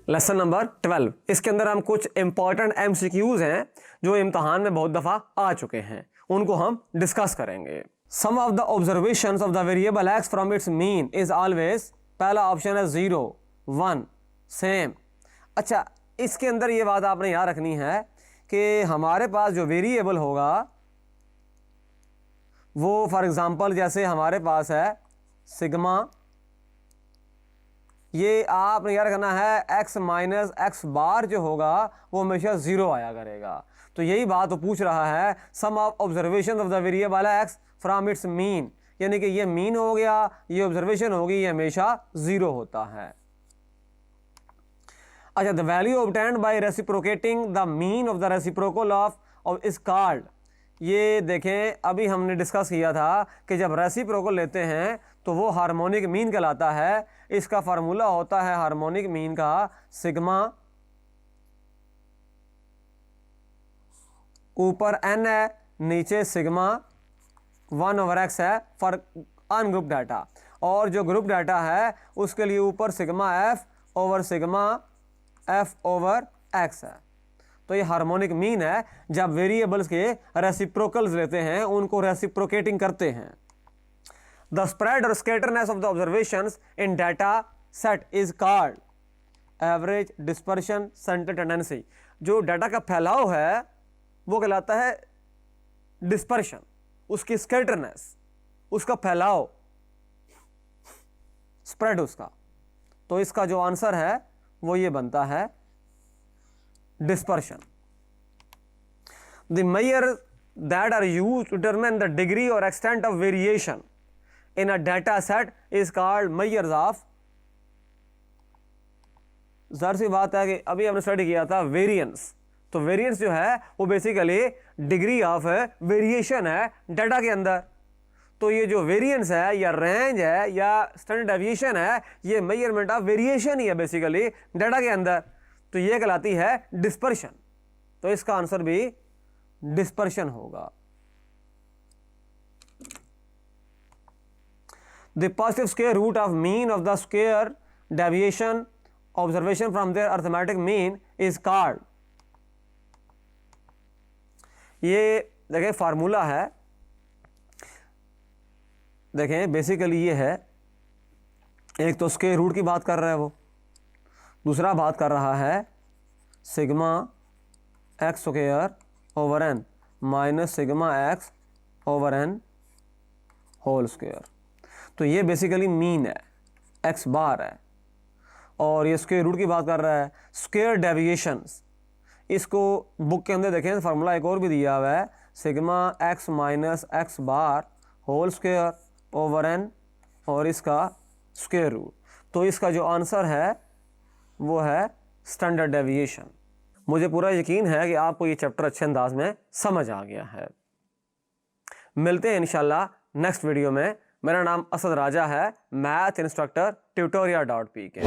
Lesson number 12। इसके अंदर हम कुछ इंपॉर्टेंट MCQs हैं जो इम्तहान में बहुत दफ़ा आ चुके हैं, उनको हम डिस्कस करेंगे। Sum of the observations of the variable x from its mean is always, पहला ऑप्शन है 0, 1, सेम। अच्छा, इसके अंदर ये बात आपने याद रखनी है कि हमारे पास जो वेरिएबल होगा वो फॉर एग्जांपल जैसे हमारे पास है सिग्मा, ये आपने याद रखना है x माइनस एक्स बार जो होगा वो हमेशा 0 आया करेगा। तो यही बात वो पूछ रहा है, sum of observation of the variable x from its mean, यानी कि ये मीन हो गया, ये ऑब्जर्वेशन होगी, ये हमेशा 0 होता है। अच्छा, the value obtained by reciprocating the mean of the reciprocal of is called, ये देखें अभी हमने डिस्कस किया था कि जब रेसिप्रोकल लेते हैं तो वो हार्मोनिक मीन कहलाता है। इसका फार्मूला होता है हार्मोनिक मीन का सिग्मा, ऊपर n है, नीचे सिग्मा 1/x है फॉर अनग्रुप डाटा, और जो ग्रुप डाटा है उसके लिए ऊपर सिग्मा f/x है। तो ये हार्मोनिक मीन है जब वेरिएबल्स के रेसिप्रोकल्स लेते हैं, उनको रेसिप्रोकेटिंग करते हैं। द स्प्रेड और scatterness of the observations in data set is called average, dispersion, centre tendency. जो डाटा का फैलाव है वो कहलाता है डिस्पर्शन, उसकी स्कैटरनेस, उसका फैलाव, स्प्रेड उसका। तो इसका जो आंसर है वो ये बनता है dispersion. The measures that are used to determine the degree or extent of variation in a data set is called measures of, ज़ाहिर सी बात है कि अभी हमने स्टडी किया था वेरिएंस, तो वेरिएंस जो है वो बेसिकली डिग्री ऑफ वेरिएशन है डाटा के अंदर। तो ये जो वेरिएंस है या रेंज है या स्टैंडर्ड डेविएशन है, ये मेजरमेंट ऑफ वेरिएशन ही है बेसिकली डाटा के अंदर। तो ये कहलाती है डिस्पर्शन। तो इसका आंसर भी डिस्पर्शन होगा। The positive square root of mean of the square deviation observation from their arithmetic mean is called, ये देखें फार्मूला है, देखें बेसिकली ये है, एक तो स्क्वायर रूट की बात कर रहा है वो, दूसरा बात कर रहा है sigma x square over n minus sigma x over n whole square. तो ये बेसिकली मीन है, एक्स बार है, और ये स्क्वायर रूट की बात कर रहा है। स्क्वायर डेविएशंस, इसको बुक के अंदर देखें फार्मूला एक और भी दिया हुआ है, sigma x minus x bar whole square over n और इसका स्क्वायर रूट। तो इसका जो आंसर है वो है स्टैंडर्ड डेविएशन। मुझे पूरा यकीन है कि आपको ये चैप्टर अच्छे अंदाज में समझ आ गया है। मिलते हैं इंशाल्लाह नेक्स्ट वीडियो में। मेरा नाम असद राजा है, मैथ इंस्ट्रक्टर tutoria.pk।